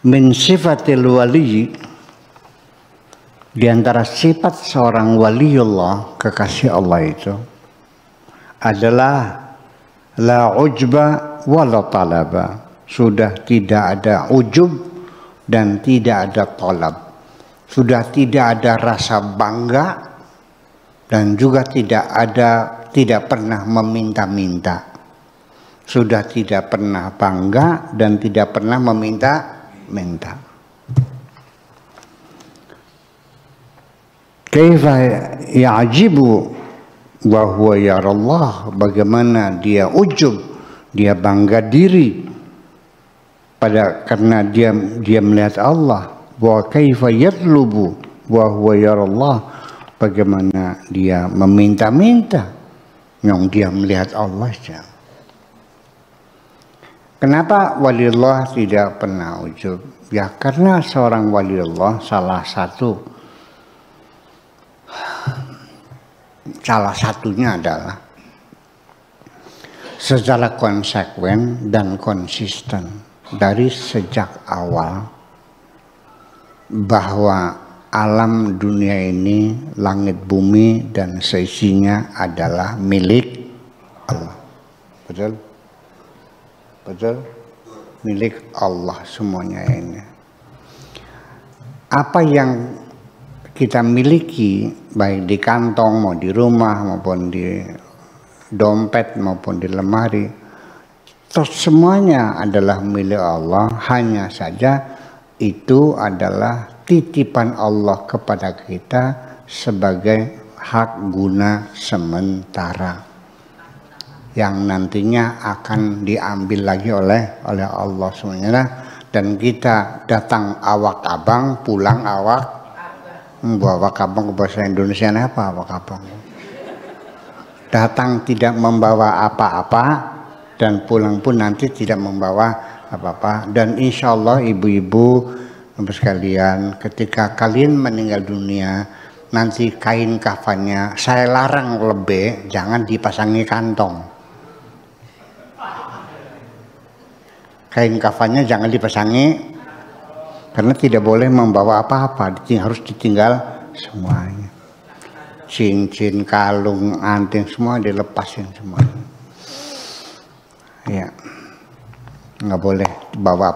min sifatil wali, di antara sifat seorang waliullah, kekasih Allah itu adalah la ujba wala talaba. Sudah tidak ada ujub dan tidak ada talab. Sudah tidak ada rasa bangga dan juga tidak pernah meminta-minta. Sudah tidak pernah bangga dan tidak pernah meminta-minta. Kaifa ya'jibu wa huwa yarallah, bagaimana dia ujub, dia bangga diri karena dia melihat Allah. Wa kaifa yatlubu wa huwa yarallah, bagaimana dia meminta-minta yang dia melihat Allah. Kenapa waliullah tidak pernah ujub? Ya karena seorang waliullah salah satunya adalah secara konsekuen dan konsisten dari sejak awal bahwa alam dunia ini, langit bumi dan seisinya adalah milik Allah. Betul? Betul? Milik Allah semuanya ini. Apa yang kita miliki, baik di kantong, mau di rumah, maupun di dompet, maupun di lemari, terus semuanya adalah milik Allah. Hanya saja itu adalah titipan Allah kepada kita sebagai hak guna sementara yang nantinya akan diambil lagi oleh Allah semuanya. Dan kita datang awak abang, pulang awak abang. Bahasa Indonesia apa awak abang? Datang tidak membawa apa-apa dan pulang pun nanti tidak membawa apa-apa. Dan insya Allah ibu-ibu sekalian, ketika kalian meninggal dunia, nanti kain kafannya saya larang lebih jangan dipasangi kantong. Kain kafannya jangan dipasangi, karena tidak boleh membawa apa-apa, harus ditinggal semuanya. Cincin, kalung, anting semua dilepasin semuanya. Ya, nggak boleh bawa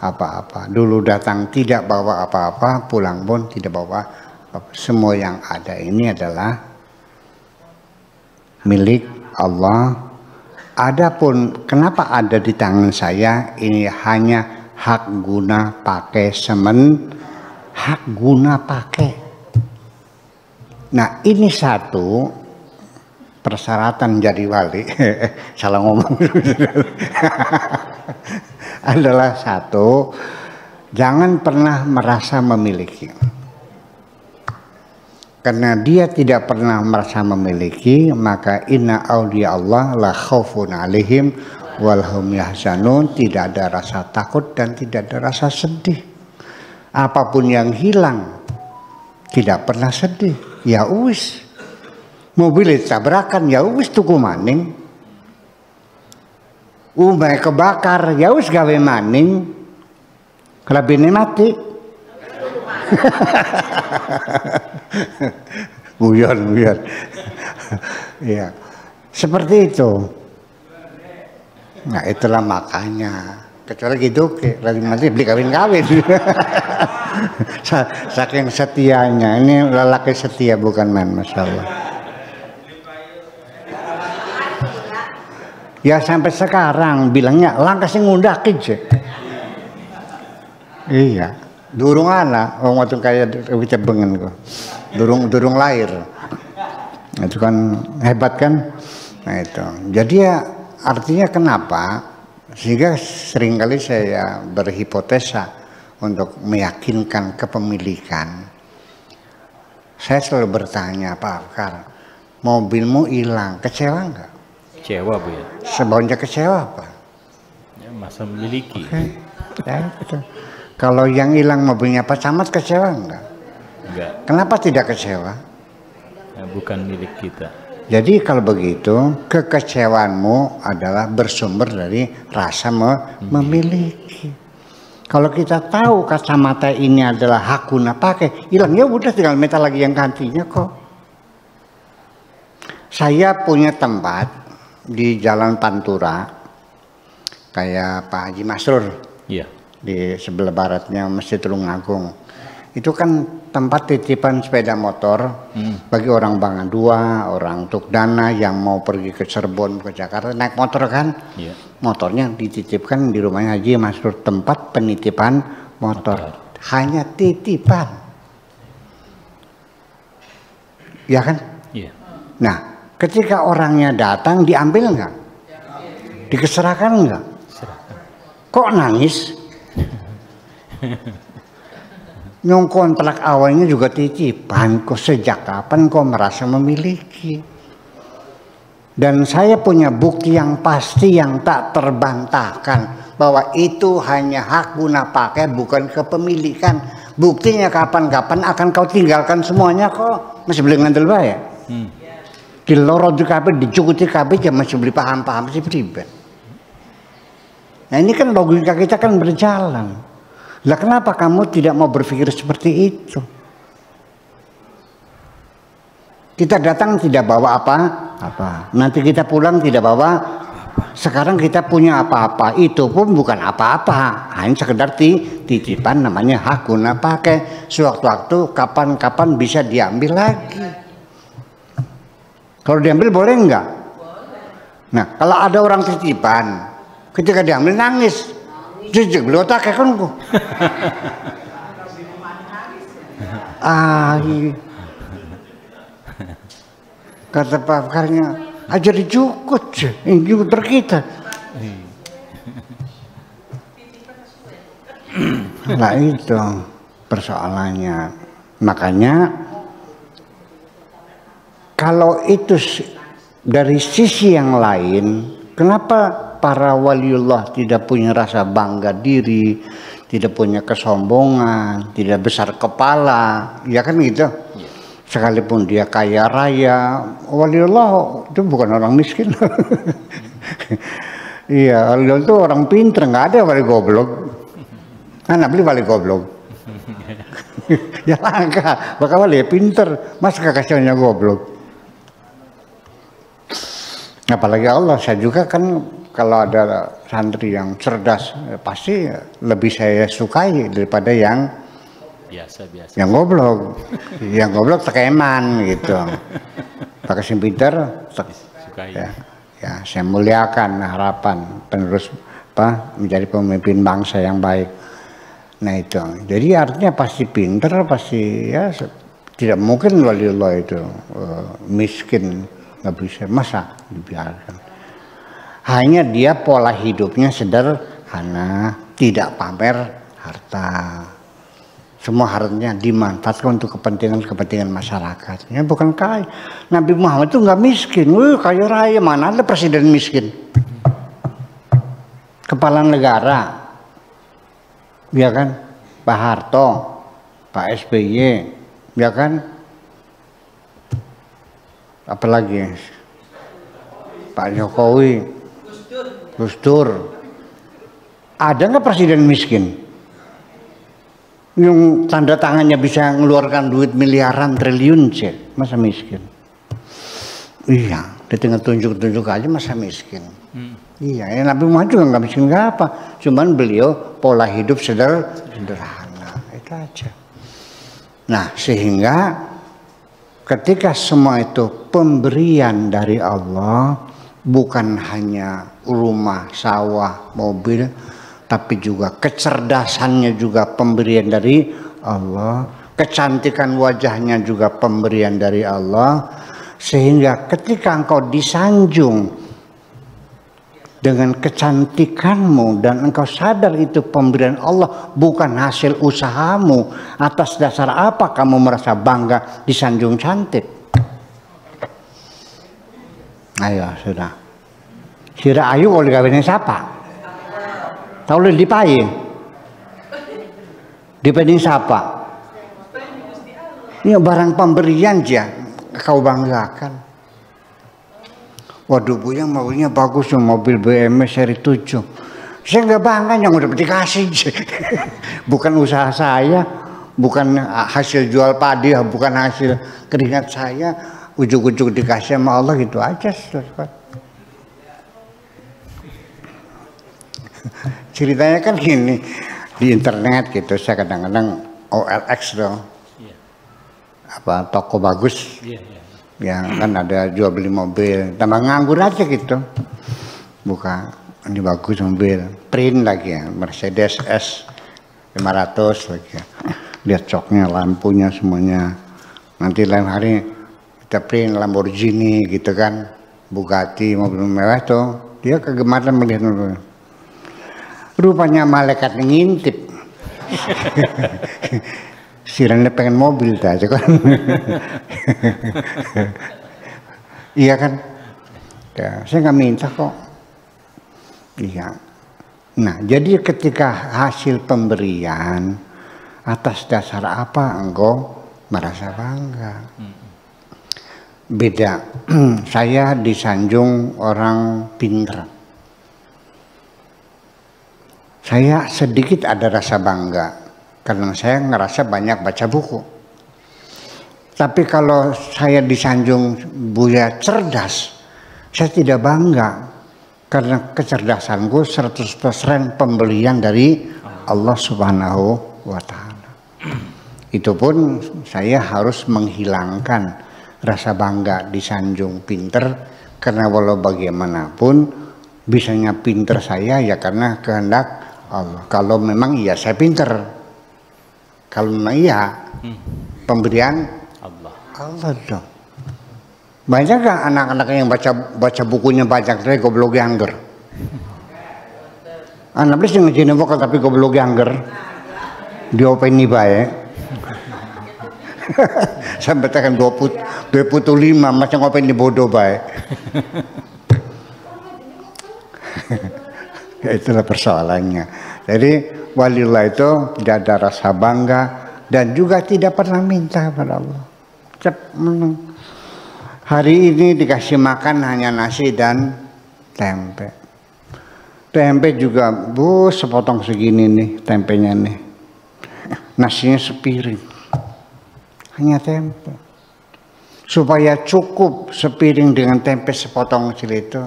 apa-apa. Dulu datang tidak bawa apa-apa, pulang pun tidak bawa apa-apa. Semua yang ada ini adalah milik Allah. Adapun kenapa ada di tangan saya, ini hanya hak guna pakai hak guna pakai. Nah ini satu persyaratan jadi wali. Salah ngomong. Adalah satu, jangan pernah merasa memiliki. Karena dia tidak pernah merasa memiliki, maka inna awliya Allah la khaufun alaihim walhum yahzanun, tidak ada rasa takut dan tidak ada rasa sedih. Apapun yang hilang tidak pernah sedih. Ya wis, mobil tabrakan ya wis tuku maning, umai kebakar ya wis gawe maning, kelabine mati. Guyon. Ya, seperti itu. Nah itulah makanya, kecuali gitu nanti beli kawin-kawin. Saking setianya, ini lelaki setia bukan main, masya Allah. Ya sampai sekarang bilangnya langkah sing ngundak aja. Iya, durung anak, waktu kayak wicebengen kok, durung lahir. Itu kan hebat kan? Nah itu. Jadi ya artinya kenapa? Sehingga seringkali saya berhipotesa untuk meyakinkan kepemilikan. Saya selalu bertanya, Pak Afkar, mobilmu hilang, kecewa enggak? Kecewa Bu ya. Sebaunya kecewa apa? Ya, masa memiliki. Okay. Ya, betul. Kalau yang hilang mobilnya Pak Camat kecewa enggak? Enggak. Kenapa tidak kecewa? Ya, bukan milik kita. Jadi kalau begitu kekecewaanmu adalah bersumber dari rasa memiliki. Kalau kita tahu kacamata ini adalah hak guna pakai, hilang ya udah tinggal minta lagi yang gantinya kok. Saya punya tempat di Jalan Pantura, kayak Pak Haji Masrur, Iya. di sebelah baratnya Masjid Tulungagung. Itu kan tempat titipan sepeda motor bagi orang Bangan Dua, orang Tukdana yang mau pergi ke Cirebon, ke Jakarta, naik motor kan. Iya. Motornya dititipkan di rumahnya Haji Masrur, tempat penitipan motor. Hanya titipan. Ya kan? Iya. Nah, ketika orangnya datang diambil nggak? Dikeserahkan nggak? Kok nangis? Nyong kontrak awalnya juga titipan, kok sejak kapan kok merasa memiliki? Dan saya punya bukti yang pasti yang tak terbantahkan bahwa itu hanya hak guna pakai, bukan kepemilikan. Buktinya kapan-kapan akan kau tinggalkan semuanya kok. Masih beli ngandel bae. Di lorot di kabeh, dicukuti kabeh, masih beli paham-paham sih pribadi. Nah ini kan logika kita kan berjalan. Lah kenapa kamu tidak mau berpikir seperti itu? Kita datang tidak bawa apa-apa. Nanti kita pulang tidak bawa. Sekarang kita punya apa-apa. Itu pun bukan apa-apa. Hanya sekedar titipan, namanya hak guna pakai. Sewaktu-waktu kapan-kapan bisa diambil lagi. Kalau diambil boleh enggak? Nah kalau ada orang titipan, ketika diambil nangis. Jujur beliau tak kan kok. Kata pakarnya aja dijukut, jukut kita. Nah itu persoalannya. Makanya kalau itu dari sisi yang lain, kenapa para waliullah tidak punya rasa bangga diri, tidak punya kesombongan, tidak besar kepala, ya kan gitu. Sekalipun dia kaya raya, waliullah itu bukan orang miskin. Iya, waliullah itu orang pinter, nggak ada wali goblok. Anak beli wali goblok. Ya langka, bakal wali pinter, mas kakaknya goblok. Apalagi Allah, saya juga kan kalau ada santri yang cerdas pasti lebih saya sukai daripada yang biasa yang goblok. Yang goblok tekeman gitu. Pakai sing pinter sukai. Ya saya muliakan harapan penerus menjadi pemimpin bangsa yang baik. Nah itu. Jadi artinya pasti pinter, pasti ya tidak mungkin waliullah itu miskin, nggak bisa, masa dibiarkan. Hanya dia pola hidupnya sederhana, tidak pamer harta. Semua hartanya dimanfaatkan untuk kepentingan masyarakat. Ya bukan kaya. Nabi Muhammad itu nggak miskin. Kaya raya, mana ada presiden miskin? Kepala negara, ya kan? Pak Harto, Pak SBY, ya kan? Apalagi Pak Jokowi, Gus Dur. Ada nggak presiden miskin? Yang tanda tangannya bisa mengeluarkan duit miliaran triliun sih, masa miskin? Iya, dia tinggal tunjuk-tunjuk aja masa miskin. Iya, ya Nabi Muhammad juga nggak miskin nggak apa, cuman beliau pola hidup sederhana, itu aja. Nah, sehingga ketika semua itu pemberian dari Allah, bukan hanya rumah, sawah, mobil, tapi juga kecerdasannya juga pemberian dari Allah, kecantikan wajahnya juga pemberian dari Allah, sehingga ketika engkau disanjung dengan kecantikanmu dan engkau sadar itu pemberian Allah, bukan hasil usahamu, atas dasar apa kamu merasa bangga disanjung cantik? Ayo sudah. Sira ayu kalau dikawinin siapa? Tahu lu dipayin? Dipayin siapa? Ini barang pemberian aja kau banggakan. Waduh, Buya maunya bagus, mobil BMW seri 7. Saya nggak bangga yang udah dikasih. Bukan usaha saya, bukan hasil jual padi, bukan hasil keringat saya, ujuk-ujuk dikasih sama Allah gitu aja. Ceritanya kan gini, di internet gitu, saya kadang-kadang OLX dong, apa toko bagus, ya kan ada jual beli mobil, tambah nganggur aja gitu, buka ini bagus mobil, print lagi ya, Mercedes S 500 lagi ya. Lihat coknya, lampunya semuanya, nanti lain hari kita print Lamborghini gitu kan, Bugatti, mobil mewah tuh, dia kegemaran melihat mobil. Rupanya malaikat ngintip. Sirene pengen mobil aja kan. Iya kan? Ya, saya nggak minta kok. Iya. Nah, jadi ketika hasil pemberian atas dasar apa engkau merasa bangga? Beda. Saya disanjung orang pinter. Saya sedikit ada rasa bangga karena saya ngerasa banyak baca buku. Tapi kalau saya disanjung Buya cerdas, saya tidak bangga karena kecerdasanku 100% pembelian dari Allah Subhanahu wa Ta'ala. Itu pun saya harus menghilangkan rasa bangga disanjung pinter, karena walau bagaimanapun bisanya pinter saya ya karena kehendak Allah. Kalau memang iya saya pinter, kalau memang iya pemberian Allah dong. Banyak gak anak-anak yang baca bukunya banyak tapi goblok angger? Anak beli sing ngejine vokal tapi goblok angger. Diopeni bae. Sampai tekan 25 macam ngopeni bodoh bae. Ya itulah persoalannya. Jadi waliullah itu tidak ada rasa bangga dan juga tidak pernah minta pada Allah. Hari ini dikasih makan hanya nasi dan tempe. Tempe juga sepotong segini nih tempenya nih. Nasinya sepiring. Hanya tempe. Supaya cukup sepiring dengan tempe sepotong kecil itu.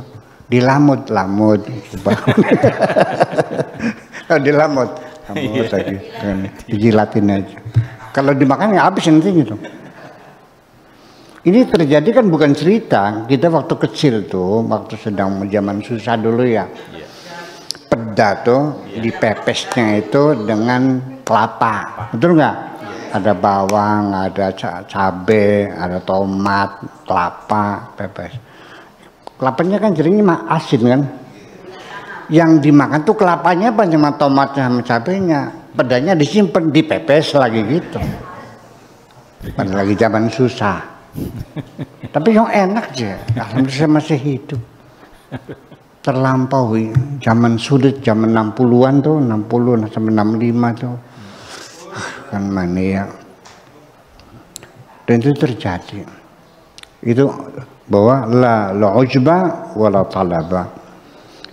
Dilamut dilamut lagi dijilatin aja, kalau dimakan ya habis nanti gitu. Ini terjadi kan bukan cerita, kita waktu kecil tuh, waktu sedang zaman susah dulu ya, peda tuh dipepesnya itu dengan kelapa, betul nggak? Ada bawang, ada cabai, ada tomat, kelapa, pepes. Kelapanya kan jadinya asin kan. Yang dimakan tuh kelapanya apa cuma tomatnya sama cabenya. Pedanya disimpan, dipepes lagi gitu. Pada lagi zaman susah. Tapi yang enak aja. Alhamdulillah masih hidup. Terlampaui zaman sulit, zaman 60-an tuh, 60 sampai 65 tuh. Kan mania. Dan itu terjadi. Itu bahwa la ujba wala talaba.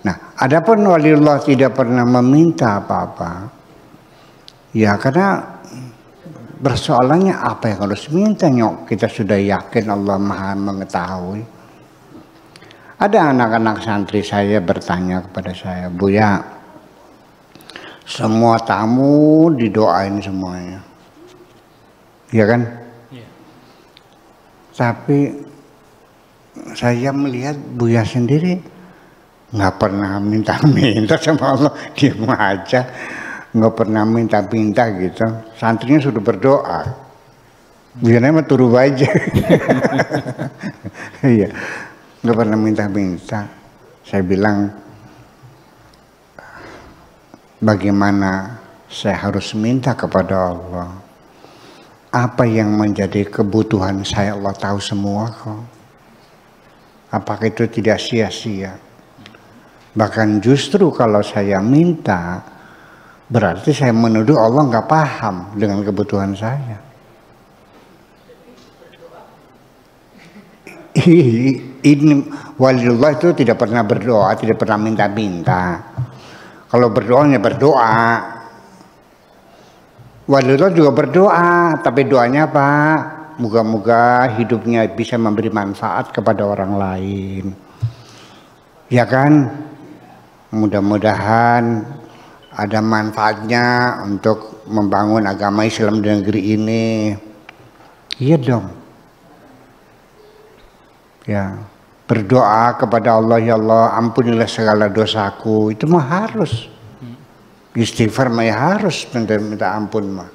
Nah, adapun waliullah tidak pernah meminta apa-apa. Ya karena persoalannya apa yang harus minta nyok? Kita sudah yakin Allah Maha mengetahui. Ada anak-anak santri saya bertanya kepada saya, Buya, semua tamu didoain semuanya. Ya kan? Tapi saya melihat Buya sendiri nggak pernah minta-minta sama Allah, diam aja, nggak pernah minta-minta gitu. Santrinya sudah berdoa, Buyanya mah turu aja. Iya, nggak pernah minta-minta. Saya bilang, bagaimana saya harus minta kepada Allah? Apa yang menjadi kebutuhan saya Allah tahu semua kok. Apakah itu tidak sia-sia? Bahkan justru kalau saya minta, berarti saya menuduh Allah nggak paham dengan kebutuhan saya. Ini waliullah itu tidak pernah berdoa, tidak pernah minta-minta. Kalau berdoanya berdoa. Waliullah juga berdoa, tapi doanya apa? Moga-moga hidupnya bisa memberi manfaat kepada orang lain. Ya kan? Mudah-mudahan ada manfaatnya untuk membangun agama Islam di negeri ini. Iya dong. Ya, berdoa kepada Allah, ya Allah ampunilah segala dosaku. Itu mah harus. Istighfar mah ya harus minta ampun mah.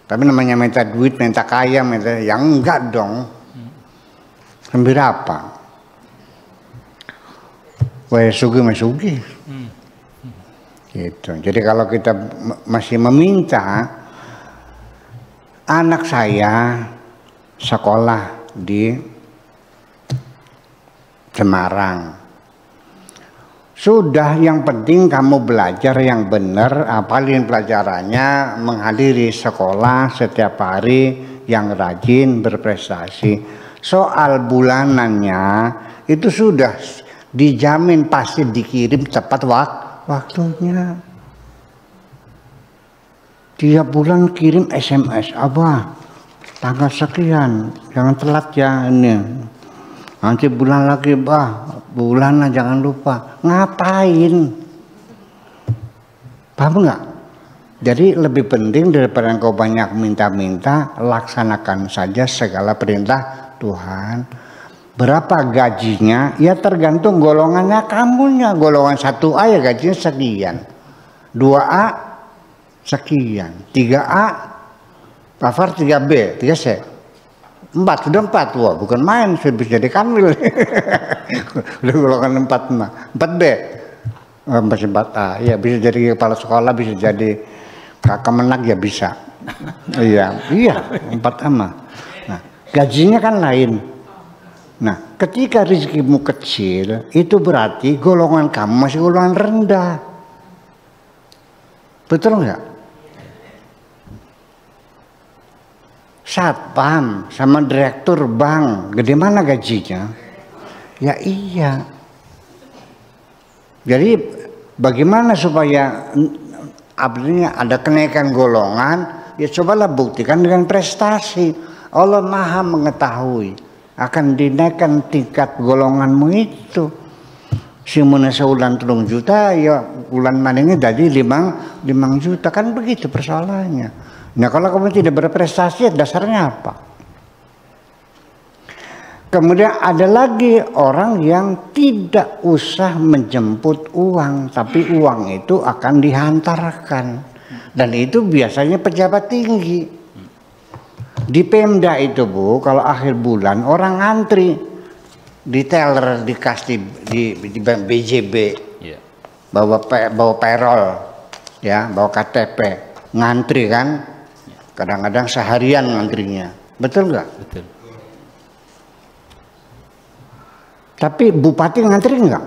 Tapi namanya minta duit, minta kaya, minta yang enggak dong. Sambil apa? Wah sugi mah sugi. Gitu. Jadi kalau kita masih meminta anak saya sekolah di Semarang, sudah yang penting kamu belajar yang benar, apalin pelajarannya, menghadiri sekolah setiap hari, yang rajin berprestasi. Soal bulanannya itu sudah dijamin pasti dikirim tepat waktunya. Tiap bulan kirim SMS, Abah tanggal sekian, jangan telat ya ini. Nanti bulan lagi bah, bulan jangan lupa. Ngapain? Paham nggak? Jadi lebih penting daripada engkau banyak minta-minta, laksanakan saja segala perintah Tuhan. Berapa gajinya? Ya tergantung golongannya kamunya. Golongan 1A ya gajinya sekian, 2A sekian, 3A, Pafar 3B, 3C. 4, sudah 4, wah bukan main, sudah bisa jadi kanwil. Udah golongan 4 mah, 4B, masih 4A, ya bisa jadi kepala sekolah, bisa jadi kakak menak ya bisa. Iya, 4A mah. Nah, gajinya kan lain. Nah, ketika rezekimu kecil, itu berarti golongan kamu masih golongan rendah. Betul nggak? Satpam sama direktur bank, gede mana gajinya? Ya iya. Jadi bagaimana supaya artinya ada kenaikan golongan? Ya cobalah buktikan dengan prestasi. Allah Maha mengetahui akan dinaikkan tingkat golonganmu itu. Si mana seulan 3 juta, ya bulan maningnya jadi 5 juta, kan begitu persoalannya. Nah kalau kamu tidak berprestasi dasarnya apa? Kemudian ada lagi orang yang tidak usah menjemput uang, tapi uang itu akan dihantarkan. Dan itu biasanya pejabat tinggi. Di Pemda itu Bu, kalau akhir bulan orang ngantri di teller, dikasih di BJB, bawa payroll, ya, bawa KTP, ngantri kan. Kadang-kadang seharian ngantrinya, betul nggak? Betul. Tapi bupati ngantri nggak?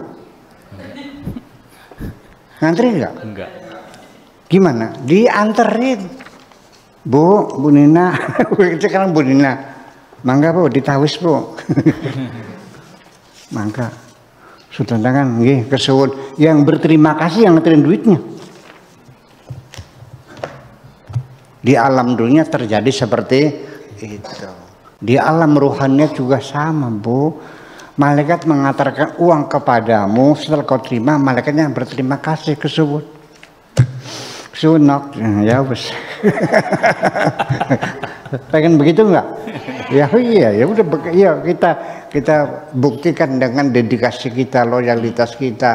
Ngantri nggak? Enggak. Gimana? Dianterin, Bu Nina, sekarang Bu Nina, mangga Bu, ditawis Bu, mangga, sudah tangan, nggih, kesuwun. Yang berterima kasih yang nganterin duitnya. Di alam dunia terjadi seperti itu. Di alam ruhannya juga sama Bu. Malaikat mengantarkan uang kepadamu, setelah kau terima, malaikatnya berterima kasih, kesuwun. Sunok, ya bos. Pengen begitu nggak? Ya iya, ya udah, ya kita buktikan dengan dedikasi kita, loyalitas kita,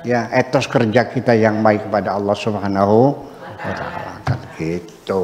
ya etos kerja kita yang baik kepada Allah Subhanahu wa Ta'ala. Gitu.